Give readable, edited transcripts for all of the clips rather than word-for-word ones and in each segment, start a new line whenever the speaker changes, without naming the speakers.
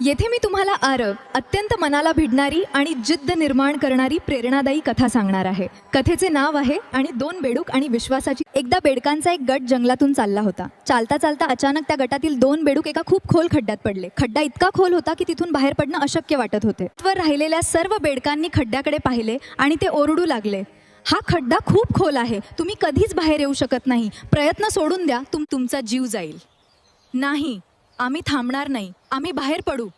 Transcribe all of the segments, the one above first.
येथे मी तुम्हाला अत्यंत मनाला भिडणारी आणि जिद्द निर्माण करणारी प्रेरणादायी कथा सांगणार आहे. कथेचे नाव आहे आणि दोन बेडूक आणि विश्वासाची. एकदा बेडकांचा एक गट जंगलातून चालला होता. चालता चालता अचानक त्या गटातील दोन बेडूक एका खूप खोल खड्ड्यात पडले. खड्डा इतका खोल होता की तिथून बाहेर पडणं अशक्य वाटत होते. वर राहिलेल्या सर्व बेडकांनी खड्ड्याकडे पाहिले आणि ते ओरडू लागले, हा खड्डा खूप खोल आहे, तुम्ही कधीच बाहेर येऊ शकत नाही, प्रयत्न सोडून द्या, तुमचा जीव जाईल. नाही, आम्ही थांबणार नाही, आम्ही बाहेर पडू.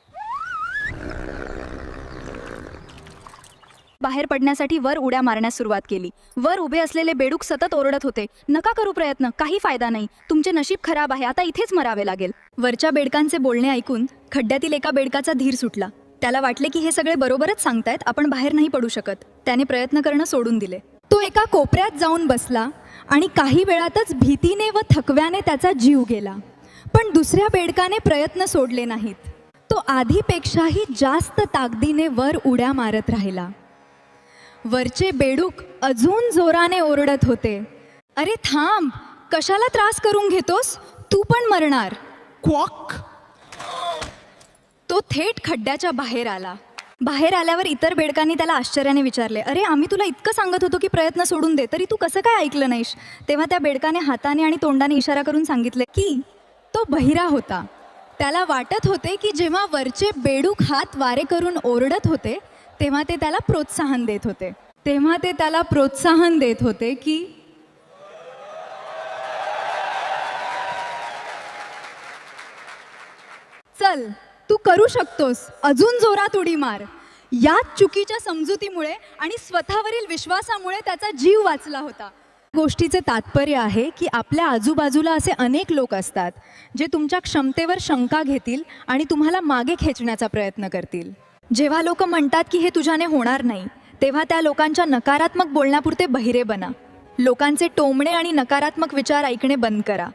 बाहेर पडण्यासाठी वर उड्या मारण्यास सुरुवात केली. वर उभे असलेले बेडूक सतत ओरडत होते, नका करू प्रयत्न, काही फायदा नाही, तुमचे नशीब खराब आहे, आता इथेच मरावे लागेल. वरच्या बेडकांचे बोलणे ऐकून खड्ड्यातील एका बेडकाचा धीर सुटला. त्याला वाटले की हे सगळे बरोबरच सांगतायत, आपण बाहेर नाही पडू शकत. त्याने प्रयत्न करणं सोडून दिले. तो एका कोपऱ्यात जाऊन बसला आणि काही वेळातच भीतीने व थकव्याने त्याचा जीव गेला. पण दुसऱ्या बेडकाने प्रयत्न सोडले नाहीत. तो आधीपेक्षाही जास्त ताकदीने वर उड्या मारत राहिला. वरचे बेडूक अजून जोराने ओरडत होते, अरे थांब, कशाला त्रास करून घेतोस, तू पण मरणार.
क्वॉक.
तो थेट खड्ड्याच्या बाहेर आला. बाहेर आल्यावर इतर बेडकांनी त्याला आश्चर्याने विचारले, अरे आम्ही तुला इतकं सांगत होतो की प्रयत्न सोडून दे, तरी तू कसं काय ऐकलं नाहीस. तेव्हा त्या बेडकाने हाताने आणि तोंडाने इशारा करून सांगितले की तो बहिरा होता. त्याला वाटत होते की जेव्हा वरचे बेडूक हात वारे करून ओरडत होते तेव्हा ते त्याला प्रोत्साहन देत होते की चल, तू करू शकतोस, अजून जोरात उडी मार. याच चुकीच्या समजुतीमुळे आणि स्वतःवरील विश्वासामुळे त्याचा जीव वाचला होता. गोष्टीचे तात्पर्य आहे की आपल्या आजूबाजूला असे अनेक लोक असतात जे तुमच्या क्षमतेवर शंका घेतील आणि तुम्हाला मागे खेचण्याचा प्रयत्न करतील. जेव्हा लोक म्हणतात की हे तुझ्याने होणार नाही, तेव्हा त्या लोकांच्या नकारात्मक बोलण्यापुरते बहिरे बना. लोकांचे टोमणे आणि नकारात्मक विचार ऐकणे बंद करा.